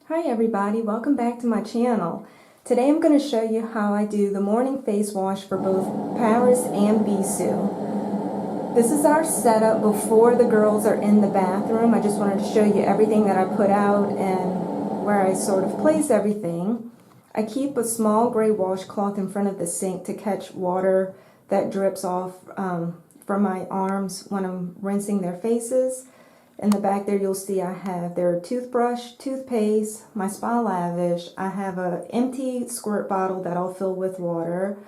Hi everybody, welcome back to my channel. Today I'm going to show you how I do the morning face wash for both Paris and Bisu. This is our setup before the girls are in the bathroom. I just wanted to show you everything that I put out and where I sort of place everything. I keep a small gray washcloth in front of the sink to catch water that drips off from my arms when I'm rinsing their faces. In the back there you'll see I have their toothbrush, toothpaste, my spa lavish. I have an empty squirt bottle that I'll fill with water.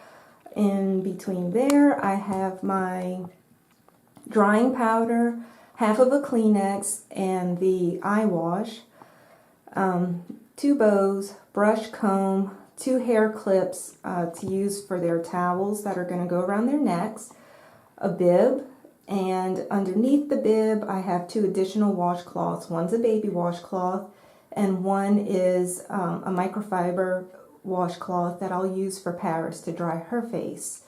In between there I have my drying powder, half of a Kleenex, and the eye wash, 2 bows, brush, comb, 2 hair clips to use for their towels that are going to go around their necks, a bib, and underneath the bib I have 2 additional washcloths. One's a baby washcloth and one is a microfiber washcloth that I'll use for Paris to dry her face.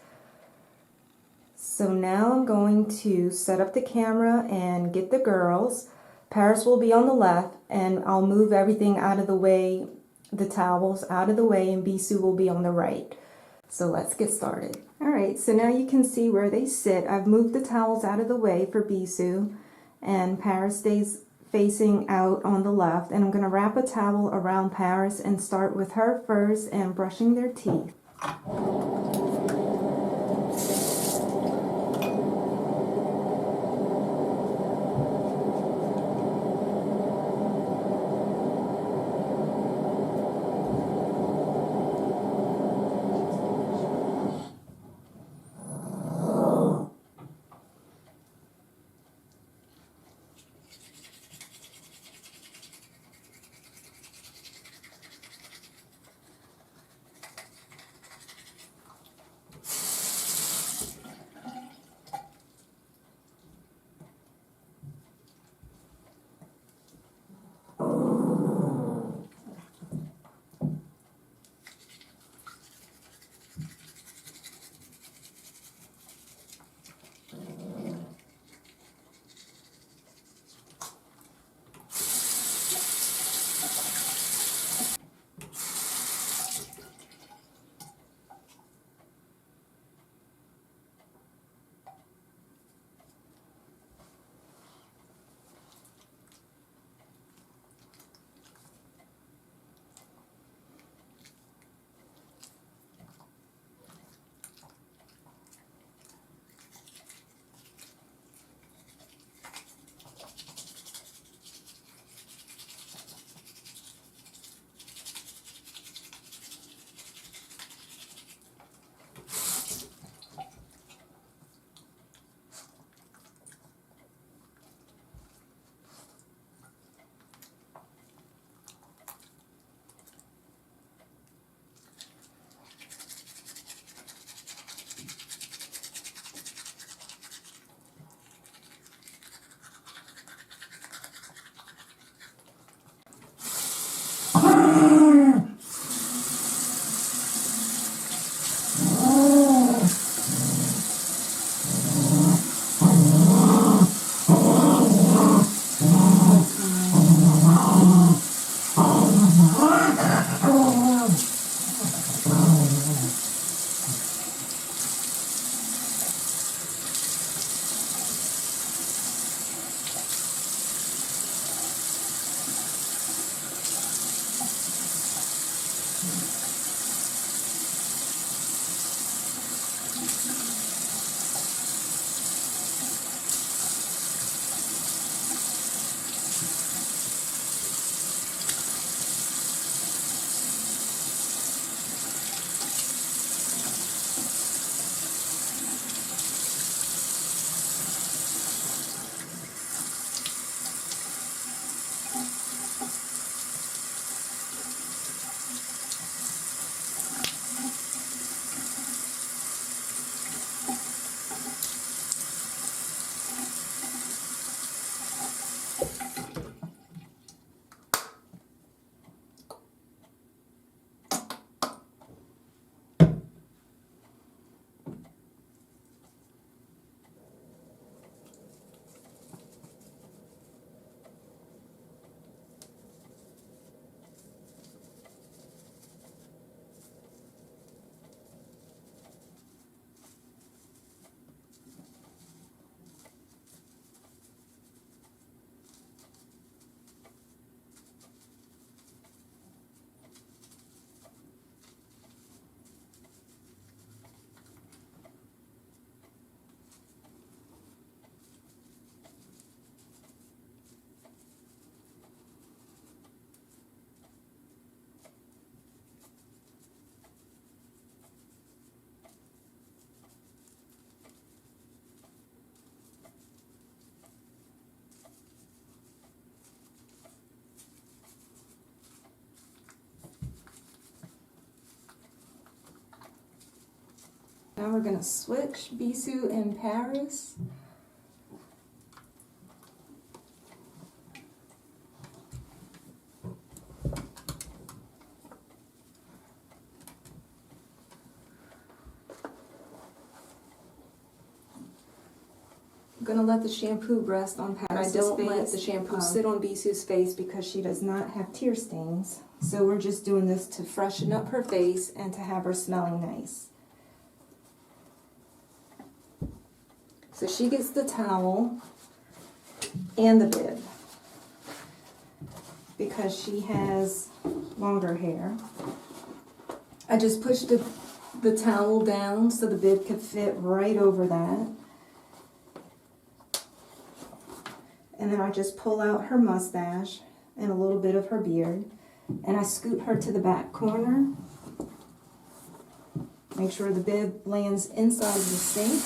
So now I'm going to set up the camera and get the girls. Paris will be on the left and I'll move everything out of the way, the towels out of the way, and Bisu will be on the right. So let's get started. Alright, so now you can see where they sit. I've moved the towels out of the way for Bisu, and Paris stays facing out on the left. And I'm going to wrap a towel around Paris and start with her first and brushing their teeth. Now we're going to switch Bisu and Paris. I'm going to let the shampoo rest on Paris' face. I don't let the shampoo sit on Bisu's face because she does not have tear stains. So we're just doing this to freshen up her face and to have her smelling nice. So she gets the towel and the bib because she has longer hair. I just pushed the towel down so the bib could fit right over that. And then I just pull out her mustache and a little bit of her beard. And I scoot her to the back corner. Make sure the bib lands inside the sink.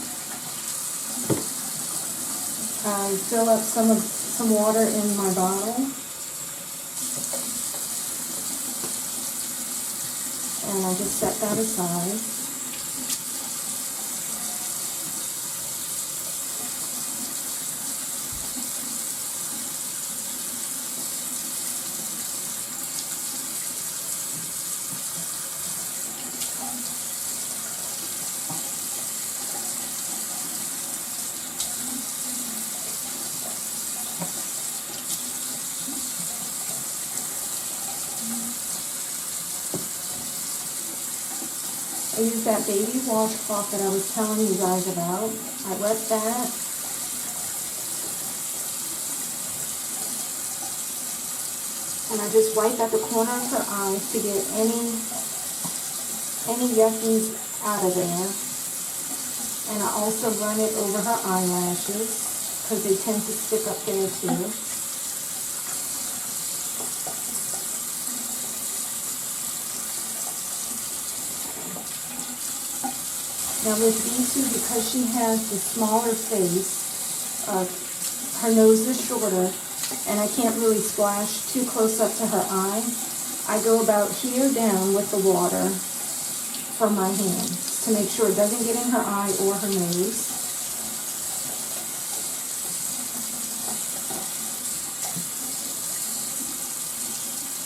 I fill up some water in my bottle. And I just set that aside. I use that baby washcloth that I was telling you guys about. I wet that. And I just wipe at the corner of her eye to get any yuckies out of there. And I also run it over her eyelashes because they tend to stick up there too. Now with Bisu, because she has the smaller face, her nose is shorter, and I can't really splash too close up to her eye, I go about here down with the water from my hands to make sure it doesn't get in her eye or her nose.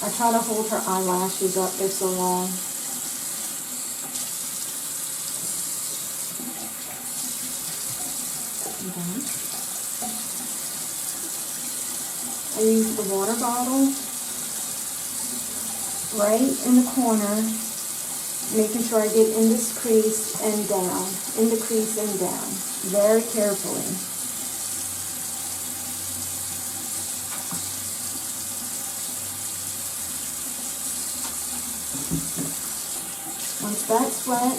I try to hold her eyelashes up, they're so long. I use the water bottle right in the corner, making sure I get in this crease and down, in the crease and down, very carefully. Once that's wet,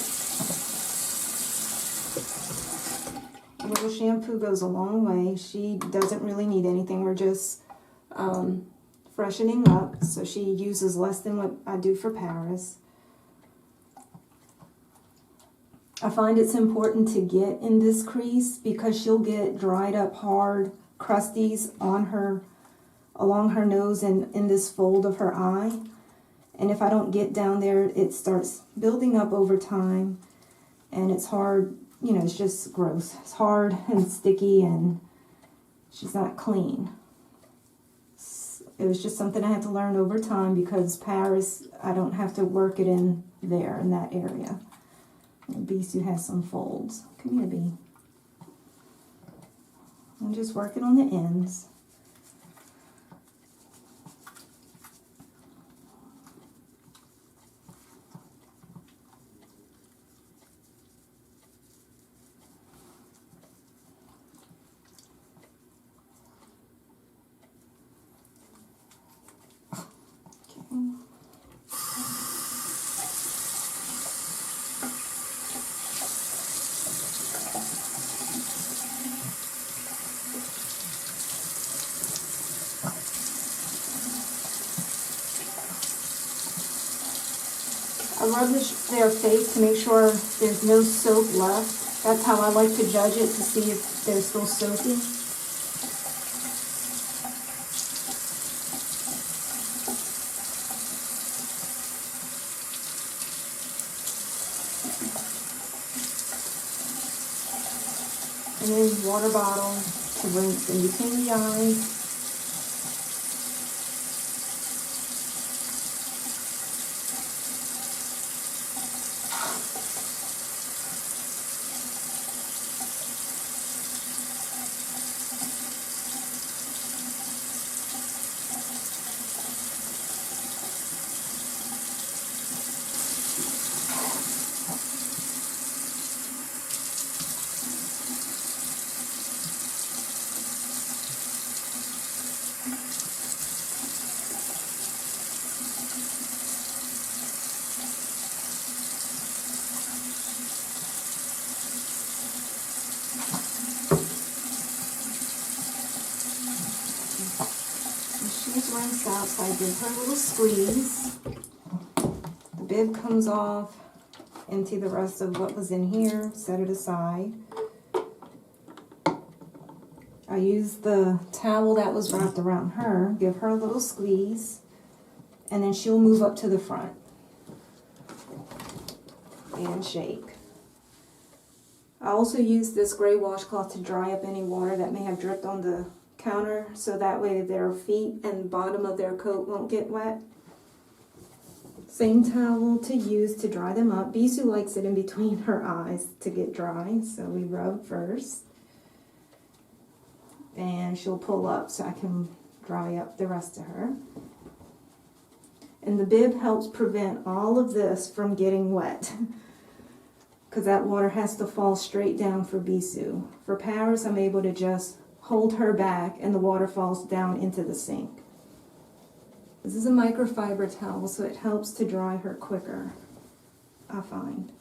a little shampoo goes a long way. She doesn't really need anything. We're just freshening up, so she uses less than what I do for Paris. I find it's important to get in this crease because she'll get dried up hard crusties on her, along her nose and in this fold of her eye. And if I don't get down there, it starts building up over time, and it's hard, you know, it's just gross. It's hard and sticky, and she's not clean. It was just something I had to learn over time because Paris, I don't have to work it in there, in that area. And Bisu has some folds. Come here, Bee. I'm just working on the ends. I rub their face to make sure there's no soap left. That's how I like to judge it, to see if they're still soapy. And then water bottle to rinse in between the eyes. She's rinsed out, so I give her a little squeeze. The bib comes off, empty the rest of what was in here, set it aside. I use the towel that was wrapped around her, give her a little squeeze, and then she'll move up to the front and shake. I also use this gray washcloth to dry up any water that may have dripped on the counter, so that way their feet and bottom of their coat won't get wet. Same towel to use to dry them up. Bisu likes it in between her eyes to get dry, so we rub first. And she'll pull up so I can dry up the rest of her. And the bib helps prevent all of this from getting wet, because that water has to fall straight down for Bisu. For Paris, I'm able to just hold her back and the water falls down into the sink. This is a microfiber towel, so it helps to dry her quicker, I find.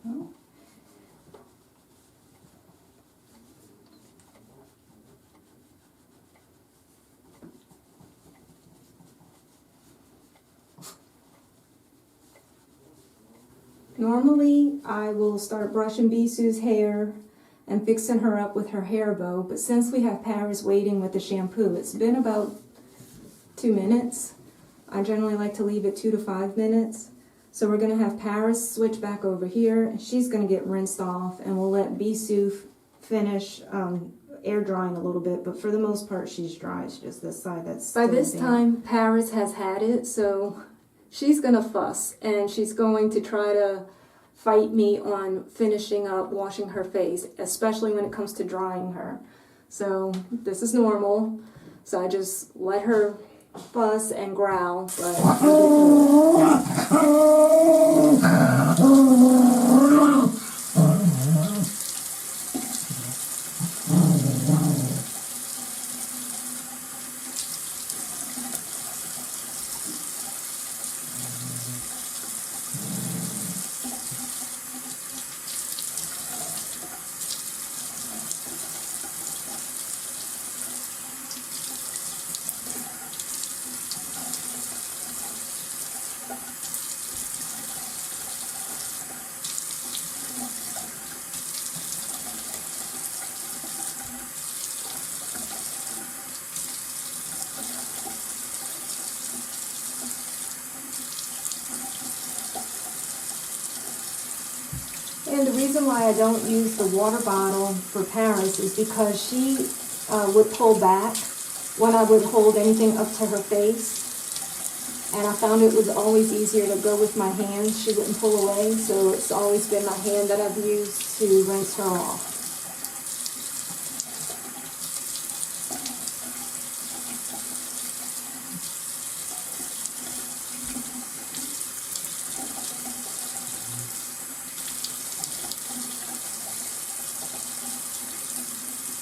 Oh. Normally, I will start brushing Bisu's hair and fixing her up with her hair bow, but since we have Paris waiting with the shampoo, it's been about 2 minutes. I generally like to leave it 2 to 5 minutes. So we're going to have Paris switch back over here, and she's going to get rinsed off, and we'll let Bisu finish air drying a little bit, but for the most part she's dry. It's just this side that's By this time, Paris has had it, so she's going to fuss, and she's going to try to fight me on finishing up washing her face, especially when it comes to drying her. So this is normal. So I just let her fuss and growl, but And the reason why I don't use the water bottle for Paris is because she would pull back when I would hold anything up to her face. And I found it was always easier to go with my hands. She wouldn't pull away, so it's always been my hand that I've used to rinse her off.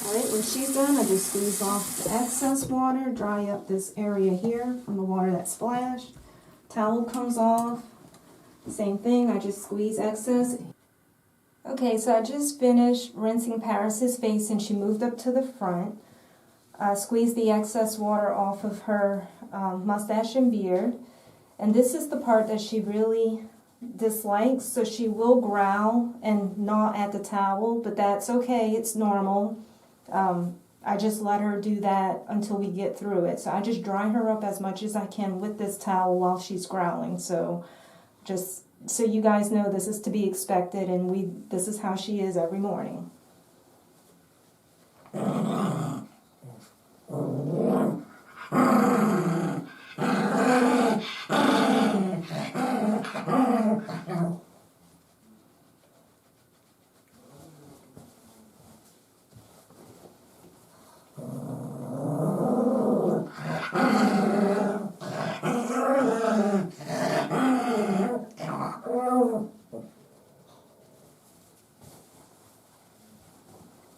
Alright, when she's done, I just squeeze off the excess water, dry up this area here from the water that splashed. Towel comes off. Same thing, I just squeeze excess. Okay, so I just finished rinsing Paris's face and she moved up to the front. I squeezed the excess water off of her mustache and beard. And this is the part that she really dislikes, so she will growl and gnaw at the towel, but that's okay, it's normal. I just let her do that until we get through it. So I just dry her up as much as I can with this towel while she's growling. So just so you guys know this is to be expected, and this is how she is every morning.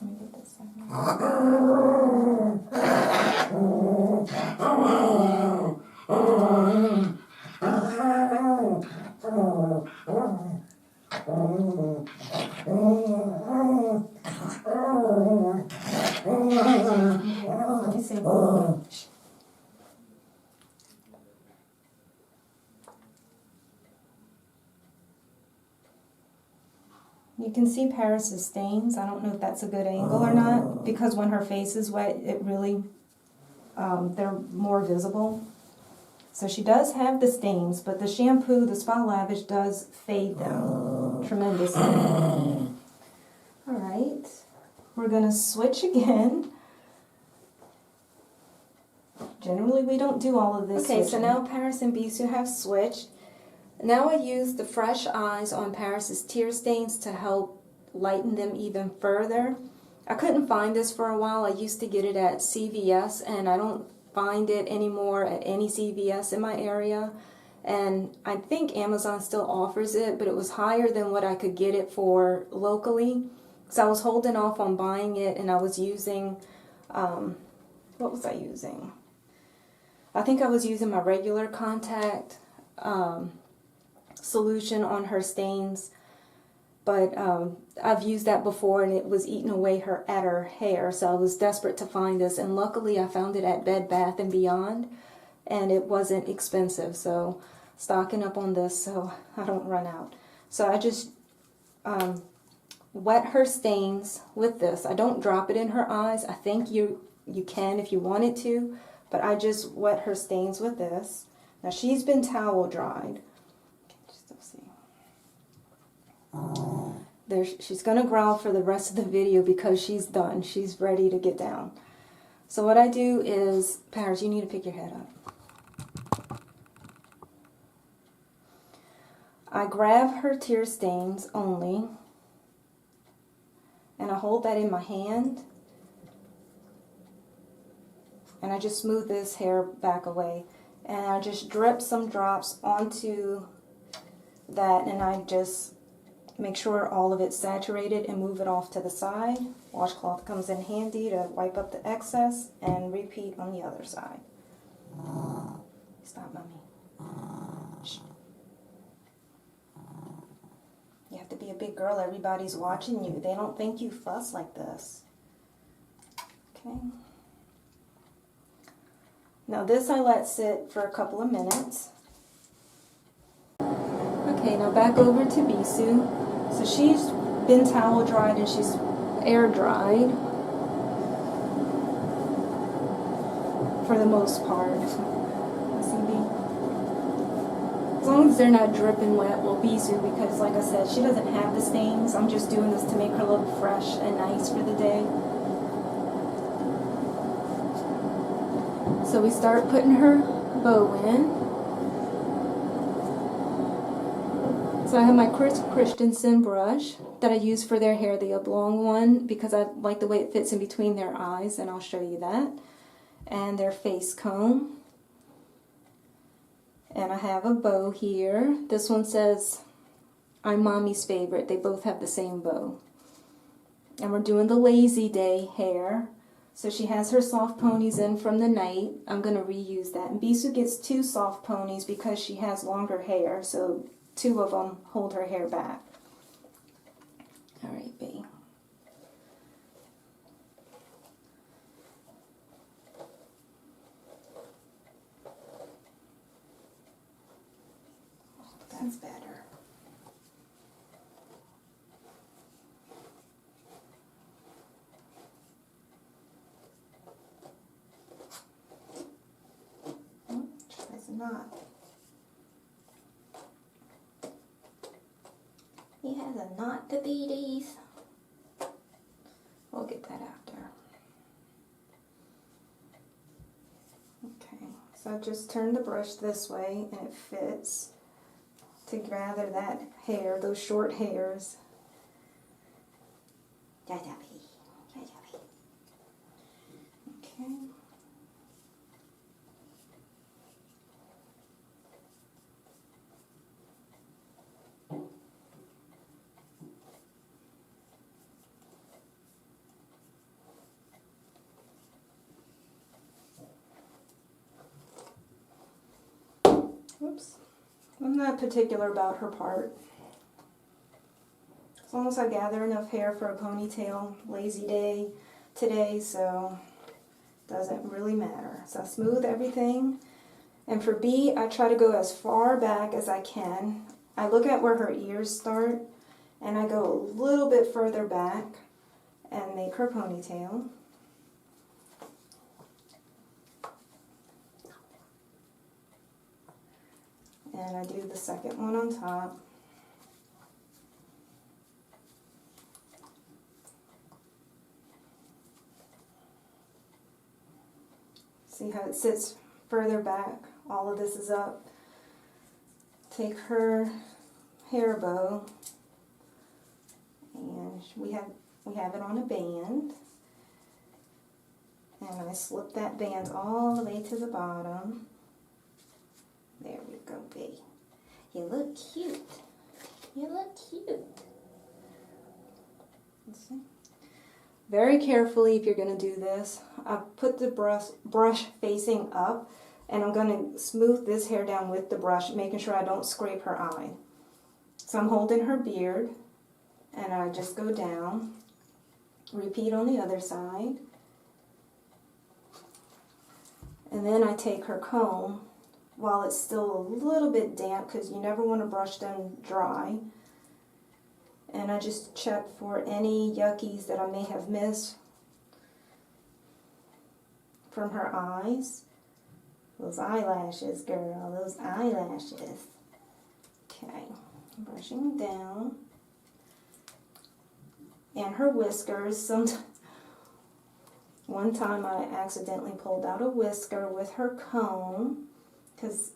Let me get this Let me see. You can see Paris's stains. I don't know if that's a good angle or not, because when her face is wet, it really, they're more visible. So she does have the stains, but the shampoo, the Spa Lavish, does fade them tremendously. All right, we're gonna switch again. Generally, we don't do all of this. Okay, so now Paris and Bisu have switched. Now I use the Fresh Eyes on Paris's tear stains to help lighten them even further. I couldn't find this for a while. I used to get it at CVS, and I don't find it anymore at any CVS in my area. And I think Amazon still offers it, but it was higher than what I could get it for locally. So I was holding off on buying it, and I was using, what was I using? I think I was using my regular contact solution on her stains, but I've used that before, and it was eating away at her hair, so I was desperate to find this, and luckily I found it at Bed Bath & Beyond, and it wasn't expensive, so stocking up on this so I don't run out. So I just wet her stains with this. I don't drop it in her eyes. I think you can if you wanted to, but I just wet her stains with this. Now she's been towel dried. She's going to growl for the rest of the video because she's done. She's ready to get down. So what I do is, Paris, you need to pick your head up. I grab her tear stains only, and I hold that in my hand, and I just smooth this hair back away, and I just drip some drops onto that, and I just make sure all of it's saturated and move it off to the side. Washcloth comes in handy to wipe up the excess, and repeat on the other side. Stop, Mommy. Shh. You have to be a big girl. Everybody's watching you. They don't think you fuss like this. Okay. Now this I let sit for a couple of minutes. Okay, now back over to Bisu. So she's been towel dried and she's air dried for the most part. As long as they're not dripping wet, well, Bisu, because like I said, she doesn't have the stains. I'm just doing this to make her look fresh and nice for the day. So we start putting her bow in. So I have my Chris Christensen brush that I use for their hair, the oblong one, because I like the way it fits in between their eyes, and I'll show you that. And their face comb. And I have a bow here. This one says, I'm Mommy's favorite. They both have the same bow. And we're doing the lazy day hair. So she has her soft ponies in from the night. I'm going to reuse that. And Bisu gets 2 soft ponies because she has longer hair. So 2 of them hold her hair back. All right, B. That's better. Tries not. He has a knot to beaties. We'll get that after. Okay, so I just turn the brush this way and it fits to gather that hair, those short hairs. Okay. Oops. I'm not particular about her part. As long as I gather enough hair for a ponytail, lazy day today, so doesn't really matter. So I smooth everything. And for B, I try to go as far back as I can. I look at where her ears start, and I go a little bit further back and make her ponytail. And I do the second one on top. See how it sits further back? All of this is up. Take her hair bow, and we have it on a band. And I slip that band all the way to the bottom. There we go, B. You look cute. You look cute. Let's see. Very carefully, if you're going to do this, I put the brush facing up, and I'm going to smooth this hair down with the brush, making sure I don't scrape her eye. So I'm holding her beard, and I just go down. Repeat on the other side. And then I take her comb while it's still a little bit damp, because you never want to brush them dry. And I just check for any yuckies that I may have missed from her eyes. Those eyelashes, girl, those eyelashes. Okay, brushing down. And her whiskers. One time I accidentally pulled out a whisker with her comb, because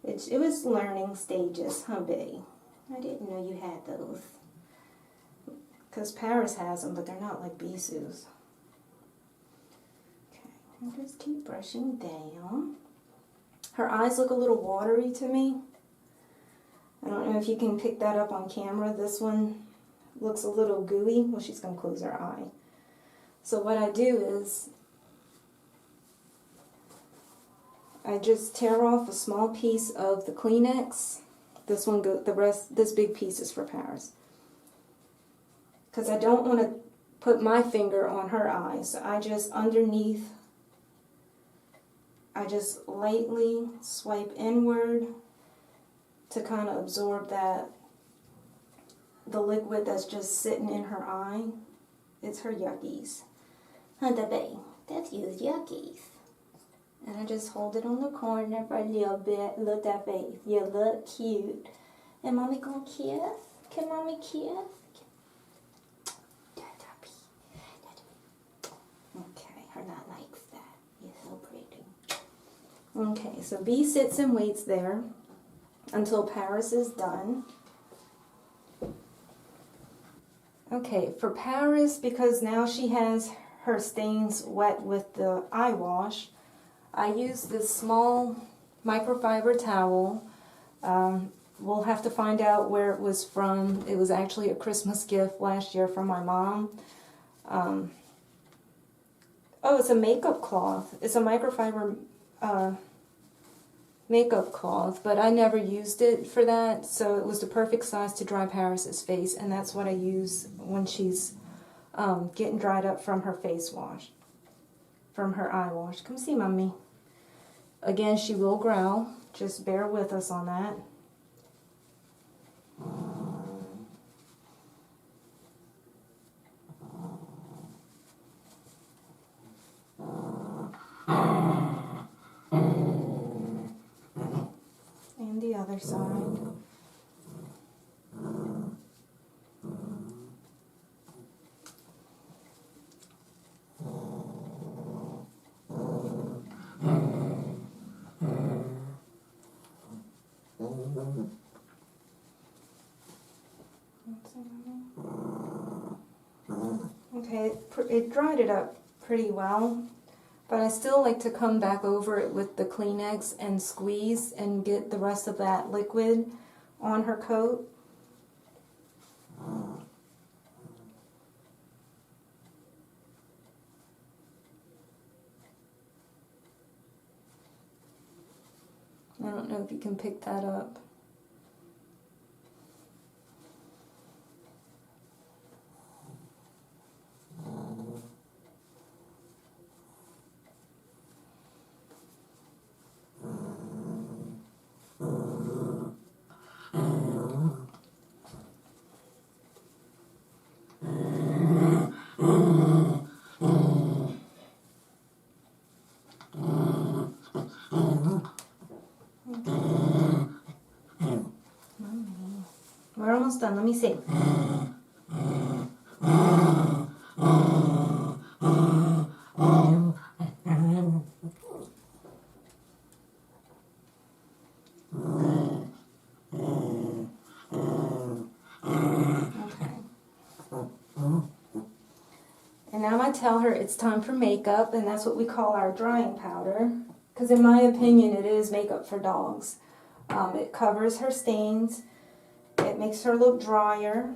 it was learning stages, huh, babe? I didn't know you had those. Because Paris has them, but they're not like Bisu's. Okay, and just keep brushing down. Her eyes look a little watery to me. I don't know if you can pick that up on camera. This one looks a little gooey. Well, she's going to close her eye. So what I do is I just tear off a small piece of the Kleenex. This one this big piece is for Paris. Because I don't want to put my finger on her eye. So I just underneath, I just lightly swipe inward to kind of absorb the liquid that's just sitting in her eye. It's her yuckies. Honey, babe, that's used yuckies. And I just hold it on the corner for a little bit. Look at that face. You look cute. And mommy gonna kiss? Can mommy kiss? Okay, her not likes that. You're so pretty. Okay, so B sits and waits there until Paris is done. Okay, for Paris, because now she has her stains wet with the eye wash, I use this small microfiber towel. We'll have to find out where it was from. It was actually a Christmas gift last year from my mom. Oh, it's a makeup cloth. It's a microfiber makeup cloth, but I never used it for that, so it was the perfect size to dry Paris's face, and that's what I use when she's getting dried up from her face wash, from her eye wash. Come see mommy. Again, she will growl. Just bear with us on that. And the other side. Okay, it dried it up pretty well, but I still like to come back over it with the Kleenex and squeeze and get the rest of that liquid on her coat. I don't know if you can pick that up. We're almost done. Let me see. And now I tell her it's time for makeup, and that's what we call our drying powder. Because in my opinion, it is makeup for dogs. It covers her stains. It makes her look drier.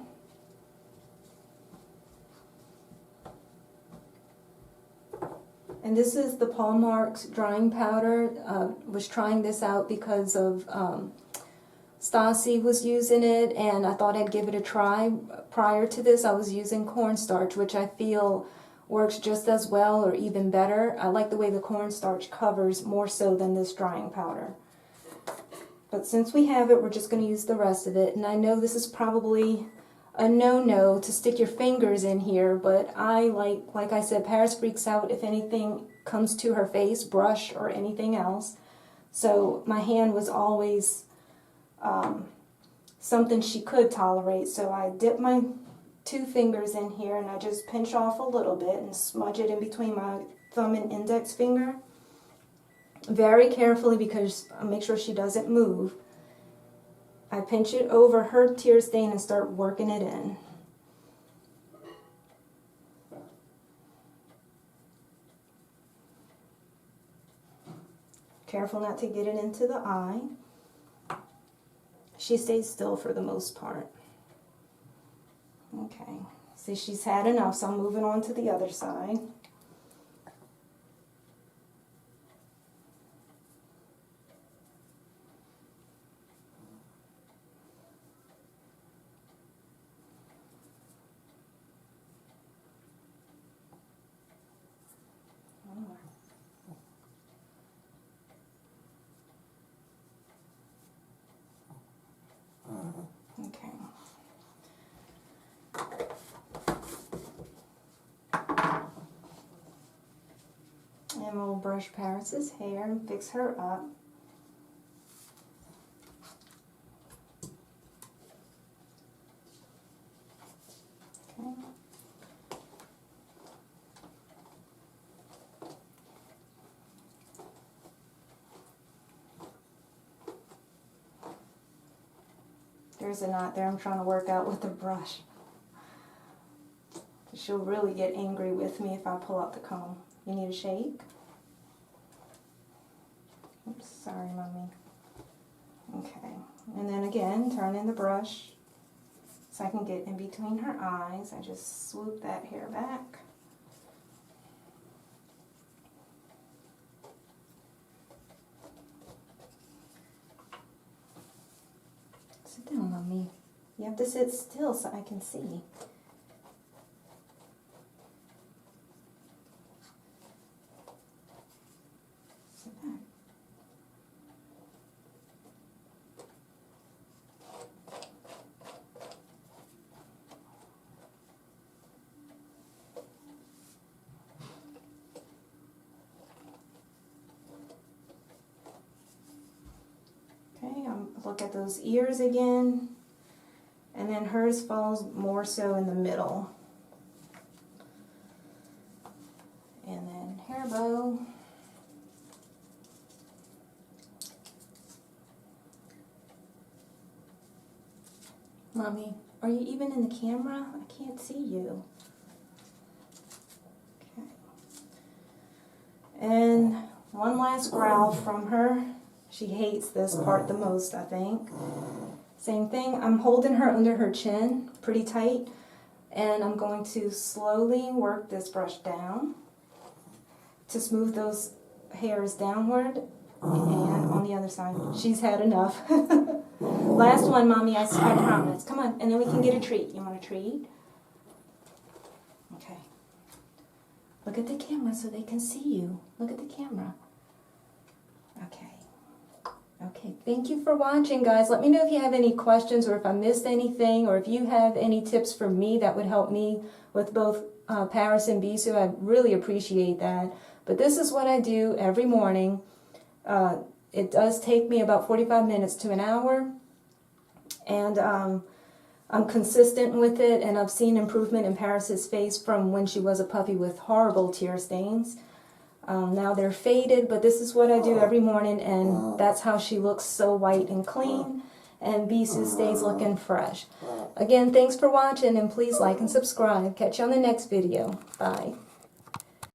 And this is the Paul Mark's drying powder. Was trying this out because of Stassi was using it, and I thought I'd give it a try. Prior to this, I was using cornstarch, which I feel works just as well or even better. I like the way the cornstarch covers more so than this drying powder. But since we have it, we're just going to use the rest of it. And I know this is probably a no-no to stick your fingers in here, but I like I said, Paris freaks out if anything comes to her face, brush or anything else. So my hand was always something she could tolerate. So I dip my 2 fingers in here and I just pinch off a little bit and smudge it in between my thumb and index finger. Very carefully, because I make sure she doesn't move. I pinch it over her tear stain and start working it in. Careful not to get it into the eye. She stays still for the most part. Okay, see, she's had enough, so I'm moving on to the other side. Okay. And we'll brush Paris's hair and fix her up. Okay. There's a knot there I'm trying to work out with the brush. She'll really get angry with me if I pull out the comb. You need a shake? Oops, sorry, Mommy. Okay, and then again, turn in the brush so I can get in between her eyes. I just swoop that hair back. Sit down, Mommy. You have to sit still so I can see. Sit back. Okay, look at those ears again. And then hers falls more so in the middle. And then hair bow. Mommy, are you even in the camera? I can't see you. Okay. And one last growl from her. She hates this part the most, I think. Same thing, I'm holding her under her chin pretty tight, and I'm going to slowly work this brush down to smooth those hairs downward, and on the other side. She's had enough. Last one, Mommy, I promise. Come on, and then we can get a treat. You want a treat? Okay. Look at the camera so they can see you. Look at the camera. Okay. Okay, thank you for watching, guys. Let me know if you have any questions or if I missed anything, or if you have any tips for me that would help me with both Paris and Bisu. I really appreciate that. But this is what I do every morning. It does take me about 45 minutes to an hour, and I'm consistent with it, and I've seen improvement in Paris's face from when she was a puppy with horrible tear stains. Now they're faded, but this is what I do every morning, and that's how she looks so white and clean, and Bisu stays looking fresh. Again, thanks for watching, and please like and subscribe. Catch you on the next video. Bye.